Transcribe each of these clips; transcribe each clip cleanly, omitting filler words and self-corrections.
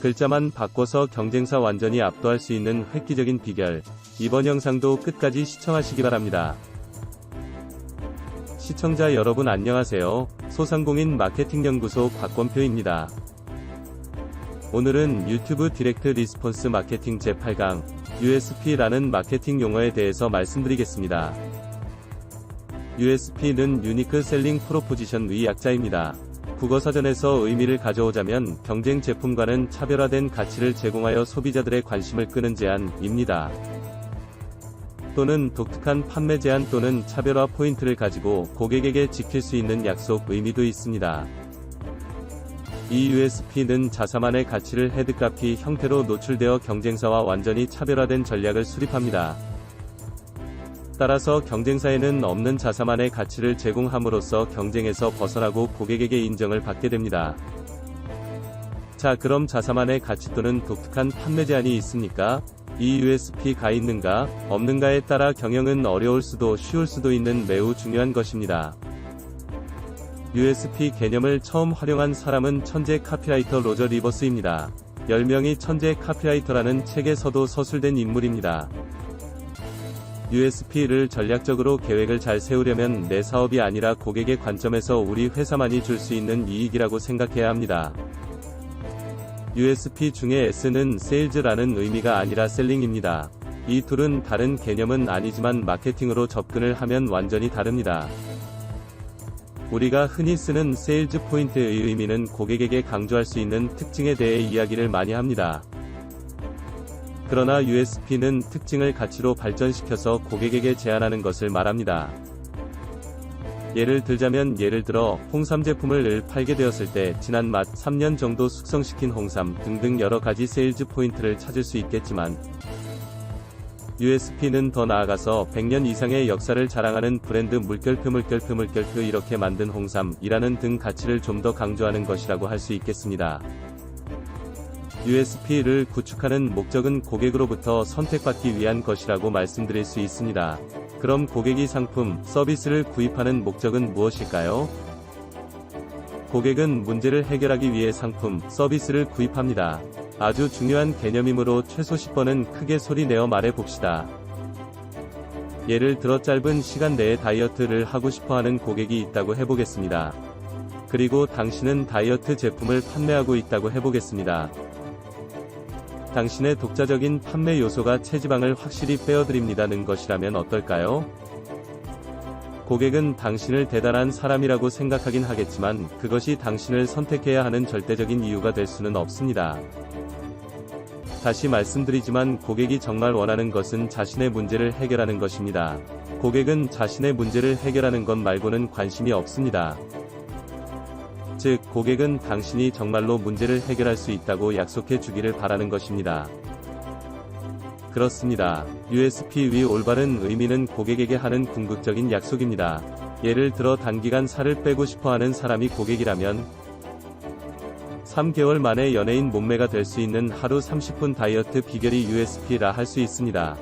글자만 바꿔서 경쟁사 완전히 압도할 수 있는 획기적인 비결, 이번 영상도 끝까지 시청하시기 바랍니다. 시청자 여러분 안녕하세요. 소상공인 마케팅연구소 곽권표입니다. 오늘은 유튜브 디렉트 리스폰스 마케팅 제8강, USP라는 마케팅 용어에 대해서 말씀드리겠습니다. USP는 유니크 셀링 프로포지션의 약자입니다. 국어사전에서 의미를 가져오자면 경쟁 제품과는 차별화된 가치를 제공하여 소비자들의 관심을 끄는 제안입니다. 또는 독특한 판매 제안 또는 차별화 포인트를 가지고 고객에게 지킬 수 있는 약속 의미도 있습니다. 이 USP는 자사만의 가치를 헤드카피 형태로 노출되어 경쟁사와 완전히 차별화된 전략을 수립합니다. 따라서 경쟁사에는 없는 자사만의 가치를 제공함으로써 경쟁에서 벗어나고 고객에게 인정을 받게 됩니다. 자, 그럼 자사만의 가치 또는 독특한 판매 제안이 있습니까? 이 USP가 있는가, 없는가에 따라 경영은 어려울 수도 쉬울 수도 있는 매우 중요한 것입니다. USP 개념을 처음 활용한 사람은 천재 카피라이터 로저 리버스입니다. 10명이 천재 카피라이터라는 책에서도 서술된 인물입니다. USP를 전략적으로 계획을 잘 세우려면 내 사업이 아니라 고객의 관점에서 우리 회사만이 줄 수 있는 이익이라고 생각해야 합니다. USP 중에 S는 Sales라는 의미가 아니라 셀링입니다. 이 둘은 다른 개념은 아니지만 마케팅으로 접근을 하면 완전히 다릅니다. 우리가 흔히 쓰는 세일즈 포인트의 의미는 고객에게 강조할 수 있는 특징에 대해 이야기를 많이 합니다. 그러나 USP는 특징을 가치로 발전시켜서 고객에게 제안하는 것을 말합니다. 예를 들어 홍삼 제품을 팔게 되었을 때 진한 맛, 3년 정도 숙성시킨 홍삼 등등 여러 가지 세일즈 포인트를 찾을 수 있겠지만 USP는 더 나아가서 100년 이상의 역사를 자랑하는 브랜드 물결표 이렇게 만든 홍삼이라는 등 가치를 좀 더 강조하는 것이라고 할 수 있겠습니다. USP를 구축하는 목적은 고객으로부터 선택받기 위한 것이라고 말씀드릴 수 있습니다. 그럼 고객이 상품, 서비스를 구입하는 목적은 무엇일까요? 고객은 문제를 해결하기 위해 상품, 서비스를 구입합니다. 아주 중요한 개념이므로 최소 10번은 크게 소리 내어 말해 봅시다. 예를 들어 짧은 시간 내에 다이어트를 하고 싶어하는 고객이 있다고 해보겠습니다. 그리고 당신은 다이어트 제품을 판매하고 있다고 해보겠습니다. 당신의 독자적인 판매 요소가 체지방을 확실히 빼어드립니다는 것이라면 어떨까요? 고객은 당신을 대단한 사람이라고 생각하긴 하겠지만 그것이 당신을 선택해야 하는 절대적인 이유가 될 수는 없습니다. 다시 말씀드리지만 고객이 정말 원하는 것은 자신의 문제를 해결하는 것입니다. 고객은 자신의 문제를 해결하는 것 말고는 관심이 없습니다. 즉, 고객은 당신이 정말로 문제를 해결할 수 있다고 약속해 주기를 바라는 것입니다. 그렇습니다. USP의 올바른 의미는 고객에게 하는 궁극적인 약속입니다. 예를 들어 단기간 살을 빼고 싶어하는 사람이 고객이라면 3개월 만에 연예인 몸매가 될 수 있는 하루 30분 다이어트 비결이 USP라 할 수 있습니다.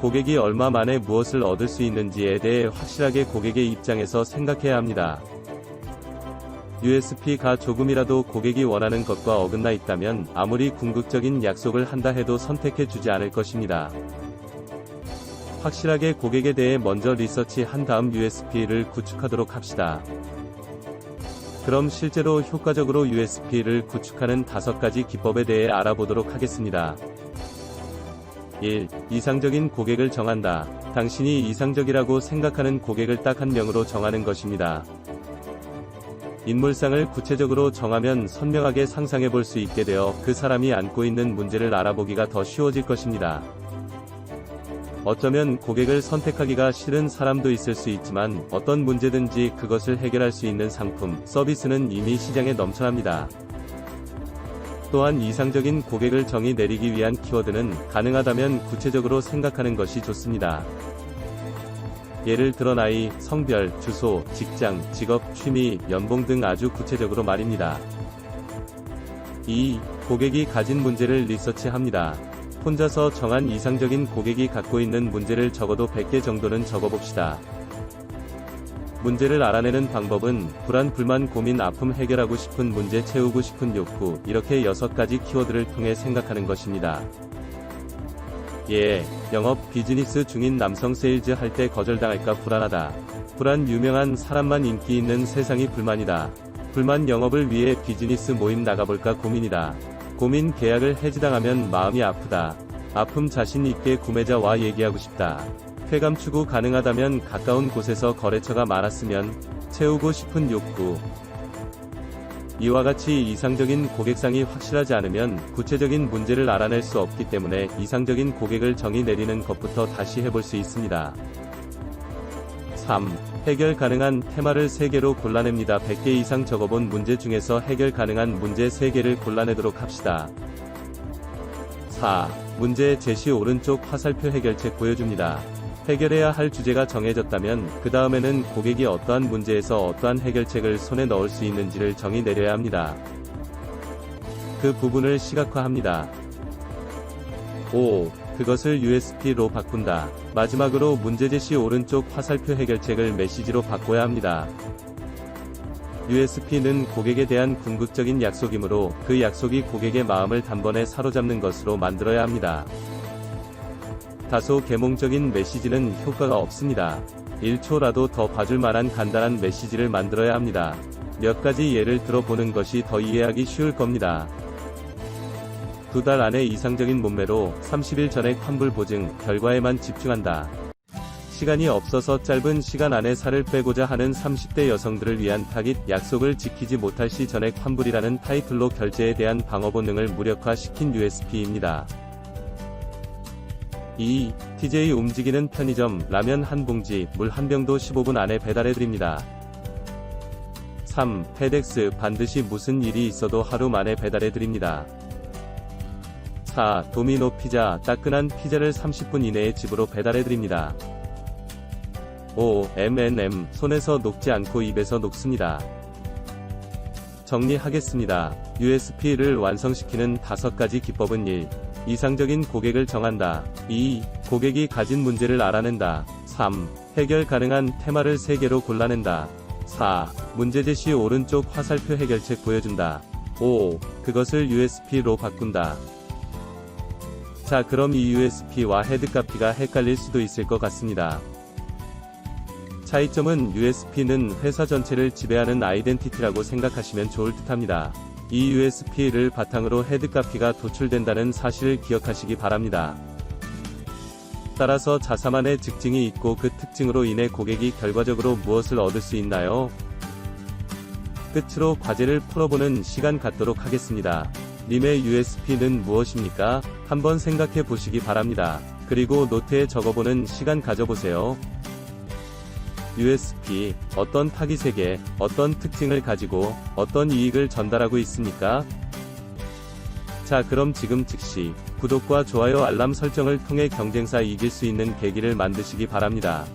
고객이 얼마 만에 무엇을 얻을 수 있는지에 대해 확실하게 고객의 입장에서 생각해야 합니다. USP가 조금이라도 고객이 원하는 것과 어긋나 있다면 아무리 궁극적인 약속을 한다 해도 선택해 주지 않을 것입니다. 확실하게 고객에 대해 먼저 리서치한 다음 USP를 구축하도록 합시다. 그럼 실제로 효과적으로 USP를 구축하는 5가지 기법에 대해 알아보도록 하겠습니다. 1. 이상적인 고객을 정한다. 당신이 이상적이라고 생각하는 고객을 딱 한 명으로 정하는 것입니다. 인물상을 구체적으로 정하면 선명하게 상상해 볼 수 있게 되어 그 사람이 안고 있는 문제를 알아보기가 더 쉬워질 것입니다. 어쩌면 고객을 선택하기가 싫은 사람도 있을 수 있지만 어떤 문제든지 그것을 해결할 수 있는 상품, 서비스는 이미 시장에 넘쳐납니다. 또한 이상적인 고객을 정의 내리기 위한 키워드는 가능하다면 구체적으로 생각하는 것이 좋습니다. 예를 들어 나이, 성별, 주소, 직장, 직업, 취미, 연봉 등 아주 구체적으로 말입니다. 2. 고객이 가진 문제를 리서치합니다. 혼자서 정한 이상적인 고객이 갖고 있는 문제를 적어도 100개 정도는 적어봅시다. 문제를 알아내는 방법은 불안, 불만, 고민, 아픔, 해결하고 싶은 문제, 채우고 싶은 욕구, 이렇게 6가지 키워드를 통해 생각하는 것입니다. 예, 영업, 비즈니스 중인 남성 세일즈 할 때 거절당할까 불안하다. 불안, 유명한 사람만 인기 있는 세상이 불만이다. 불만, 영업을 위해 비즈니스 모임 나가볼까 고민이다. 고민, 계약을 해지당하면 마음이 아프다. 아픔, 자신 있게 구매자와 얘기하고 싶다. 쾌감 추구 가능하다면 가까운 곳에서 거래처가 많았으면. 채우고 싶은 욕구. 이와 같이 이상적인 고객상이 확실하지 않으면 구체적인 문제를 알아낼 수 없기 때문에 이상적인 고객을 정의 내리는 것부터 다시 해볼 수 있습니다. 3. 해결 가능한 테마를 3개로 골라냅니다. 100개 이상 적어본 문제 중에서 해결 가능한 문제 3개를 골라내도록 합시다. 4. 문제 제시 오른쪽 화살표 해결책 보여줍니다. 해결해야 할 주제가 정해졌다면 그 다음에는 고객이 어떠한 문제에서 어떠한 해결책을 손에 넣을 수 있는지를 정의 내려야 합니다. 그 부분을 시각화합니다. 5. 그것을 USP로 바꾼다. 마지막으로 문제 제시 오른쪽 화살표 해결책을 메시지로 바꿔야 합니다. USP는 고객에 대한 궁극적인 약속이므로 그 약속이 고객의 마음을 단번에 사로잡는 것으로 만들어야 합니다. 다소 계몽적인 메시지는 효과가 없습니다. 1초라도 더 봐줄 만한 간단한 메시지를 만들어야 합니다. 몇 가지 예를 들어보는 것이 더 이해하기 쉬울 겁니다. 2달 안에 이상적인 몸매로 30일 전에 환불 보증, 결과에만 집중한다. 시간이 없어서 짧은 시간 안에 살을 빼고자 하는 30대 여성들을 위한 타깃, 약속을 지키지 못할 시 전액 환불이라는 타이틀로 결제에 대한 방어 본능을 무력화시킨 USP입니다. 2. TJ 움직이는 편의점, 라면 한 봉지, 물 한 병도 15분 안에 배달해드립니다. 3. 페덱스, 반드시 무슨 일이 있어도 하루 만에 배달해드립니다. 4. 도미노 피자, 따끈한 피자를 30분 이내에 집으로 배달해드립니다. 5. M&M, 손에서 녹지 않고 입에서 녹습니다. 정리하겠습니다. USP를 완성시키는 5가지 기법은 1. 이상적인 고객을 정한다. 2. 고객이 가진 문제를 알아낸다. 3. 해결 가능한 테마를 3개로 골라낸다. 4. 문제 제시 오른쪽 화살표 해결책 보여준다. 5. 그것을 USP로 바꾼다. 자, 그럼 이 USP와 헤드카피가 헷갈릴 수도 있을 것 같습니다. 차이점은 USP는 회사 전체를 지배하는 아이덴티티라고 생각하시면 좋을 듯합니다. 이 USP를 바탕으로 헤드카피가 도출된다는 사실을 기억하시기 바랍니다. 따라서 자사만의 특징이 있고 그 특징으로 인해 고객이 결과적으로 무엇을 얻을 수 있나요? 끝으로 과제를 풀어보는 시간 갖도록 하겠습니다. 님의 USP는 무엇입니까? 한번 생각해 보시기 바랍니다. 그리고 노트에 적어보는 시간 가져보세요. USP, 어떤 타깃에게, 어떤 특징을 가지고, 어떤 이익을 전달하고 있습니까? 자, 그럼 지금 즉시, 구독과 좋아요 알람 설정을 통해 경쟁사 이길 수 있는 계기를 만드시기 바랍니다.